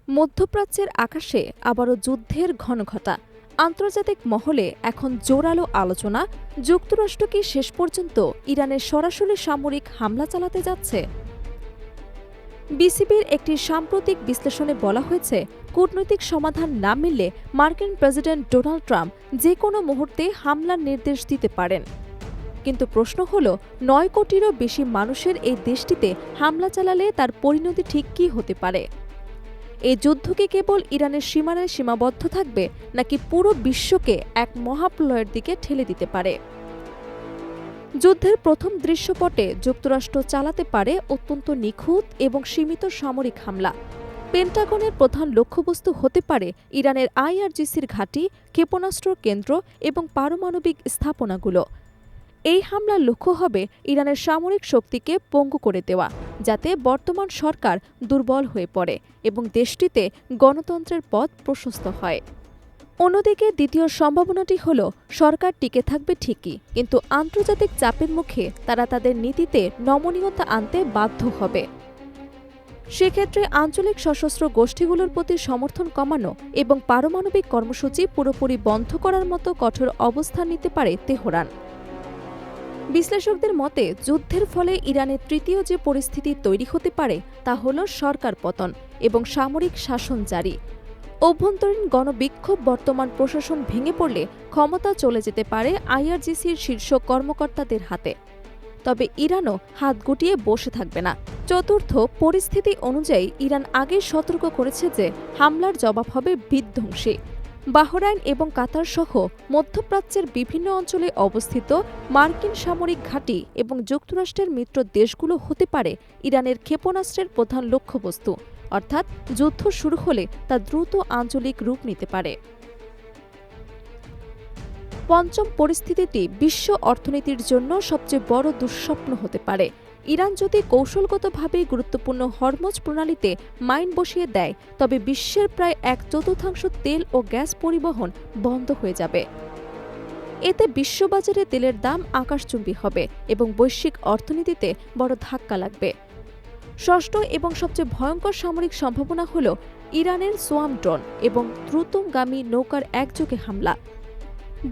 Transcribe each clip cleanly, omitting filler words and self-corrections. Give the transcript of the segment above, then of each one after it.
মধ্যপ্রাচ্যের আকাশে আবারও যুদ্ধের ঘনঘটা। আন্তর্জাতিক মহলে এখন জোরালো আলোচনা, যুক্তরাষ্ট্র কি শেষ পর্যন্ত ইরানের সরাসরি সামরিক হামলা চালাতে যাচ্ছে? বিসিবির একটি সাম্প্রতিক বিশ্লেষণে বলা হয়েছে, কূটনৈতিক সমাধান না মিললে মার্কিন প্রেসিডেন্ট ডোনাল্ড ট্রাম্প যে কোনো মুহূর্তে হামলার নির্দেশ দিতে পারেন। কিন্তু প্রশ্ন হল, ৯ কোটিরও বেশি মানুষের এই দেশটিতে হামলা চালালে তার পরিণতি ঠিক কী হতে পারে? এই যুদ্ধ কি কেবল ইরানের সীমানায় সীমাবদ্ধ থাকবে, নাকি পুরো বিশ্বকে এক মহাপ্রলয়ের দিকে ঠেলে দিতে পারে? যুদ্ধের প্রথম দৃশ্যপটে যুক্তরাষ্ট্র চালাতে পারে অত্যন্ত নিখুঁত এবং সীমিত সামরিক হামলা। পেন্টাগনের প্রধান লক্ষ্যবস্তু হতে পারে ইরানের আইআরজিসির ঘাঁটি, ক্ষেপণাস্ত্র কেন্দ্র এবং পারমাণবিক স্থাপনাগুলো। এই হামলার লক্ষ্য হবে ইরানের সামরিক শক্তিকে পঙ্গু করে দেওয়া, যাতে বর্তমান সরকার দুর্বল হয়ে পড়ে এবং দেশটিতে গণতন্ত্রের পথ প্রশস্ত হয়। অন্যদিকে দ্বিতীয় সম্ভাবনাটি হল, সরকার টিকে থাকবে ঠিকই, কিন্তু আন্তর্জাতিক চাপের মুখে তারা তাদের নীতিতে নমনীয়তা আনতে বাধ্য হবে। সেক্ষেত্রে আঞ্চলিক সশস্ত্র গোষ্ঠীগুলোর প্রতি সমর্থন কমানো এবং পারমাণবিক কর্মসূচি পুরোপুরি বন্ধ করার মতো কঠোর অবস্থান নিতে পারে তেহরান। বিশ্লেষকদের মতে, যুদ্ধের ফলে ইরানের তৃতীয় যে পরিস্থিতি তৈরি হতে পারে তা হল সরকার পতন এবং সামরিক শাসন জারি। অভ্যন্তরীণ গণবিক্ষোভ, বর্তমান প্রশাসন ভেঙে পড়লে ক্ষমতা চলে যেতে পারে আইআরজিসির শীর্ষ কর্মকর্তাদের হাতে। তবে ইরানও হাত গুটিয়ে বসে থাকবে না। চতুর্থ পরিস্থিতি অনুযায়ী ইরান আগে সতর্ক করেছে যে হামলার জবাব হবে বিধ্বংসী। বাহরাইন এবং কাতার সহ মধ্যপ্রাচ্যের বিভিন্ন অঞ্চলে অবস্থিত মার্কিন সামরিক ঘাঁটি এবং যুক্তরাষ্ট্রের মিত্র দেশগুলো হতে পারে ইরানের ক্ষেপণাস্ত্রের প্রধান লক্ষ্যবস্তু, অর্থাৎ যুদ্ধ শুরু হলে তা দ্রুত আঞ্চলিক রূপ নিতে পারে। পঞ্চম পরিস্থিতিটি বিশ্ব অর্থনীতির জন্য সবচেয়ে বড় দুঃস্বপ্ন হতে পারে। ইরান যদি কৌশলগতভাবে গুরুত্বপূর্ণ হরমুজ প্রণালীতে মাইন বসিয়ে দেয়, তবে বিশ্বের প্রায় ১/৪ তেল ও গ্যাস পরিবহন বন্ধ হয়ে যাবে। এতে বিশ্ববাজারে তেলের দাম আকাশচুম্বী হবে এবং বৈশ্বিক অর্থনীতিতে বড় ধাক্কা লাগবে। ষষ্ঠ এবং সবচেয়ে ভয়ঙ্কর সামরিক সম্ভাবনা হল ইরানের সোয়াম ড্রোন এবং দ্রুতগামী নৌকার একযোগে হামলা।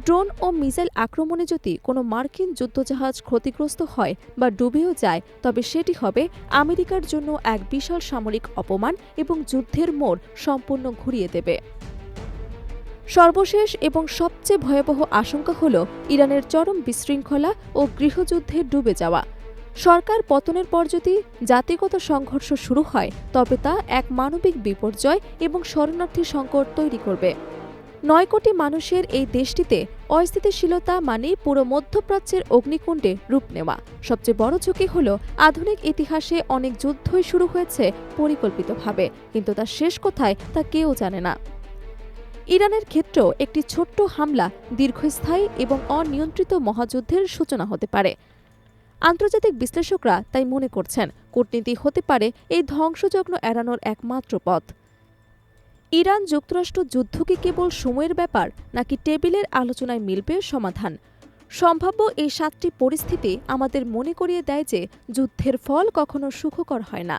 ড্রোন ও মিসাইল আক্রমণে যদি কোনো মার্কিন যুদ্ধজাহাজ ক্ষতিগ্রস্ত হয় বা ডুবেও যায়, তবে সেটি হবে আমেরিকার জন্য এক বিশাল সামরিক অপমান এবং যুদ্ধের মোড় সম্পূর্ণ ঘুরিয়ে দেবে। সর্বশেষ এবং সবচেয়ে ভয়াবহ আশঙ্কা হল ইরানের চরম বিশৃঙ্খলা ও গৃহযুদ্ধে ডুবে যাওয়া। সরকার পতনের পর যদি জাতিগত সংঘর্ষ শুরু হয়, তবে তা এক মানবিক বিপর্যয় এবং শরণার্থী সংকট তৈরি করবে। ৯ কোটি মানুষের এই দেশটিতে অস্থিতিশীলতা মানে পুরো মধ্যপ্রাচ্যের অগ্নিকুণ্ডে রূপ নেওয়া। সবচেয়ে বড় ঝুঁকি হল, আধুনিক ইতিহাসে অনেক যুদ্ধই শুরু হয়েছে পরিকল্পিতভাবে, কিন্তু তার শেষ কোথায় তা কেউ জানে না। ইরানের ক্ষেত্রেও একটি ছোট্ট হামলা দীর্ঘস্থায়ী এবং অনিয়ন্ত্রিত মহাযুদ্ধের সূচনা হতে পারে। আন্তর্জাতিক বিশ্লেষকরা তাই মনে করছেন, কূটনীতি হতে পারে এই ধ্বংসযজ্ঞ এড়ানোর একমাত্র পথ। ইরান যুক্তরাষ্ট্র যুদ্ধ কি কেবল সময়ের ব্যাপার, নাকি টেবিলের আলোচনায় মিলবে সমাধান? সম্ভাব্য এই 7টি পরিস্থিতি আমাদের মনে করিয়ে দেয় যে যুদ্ধের ফল কখনো সুখকর হয় না।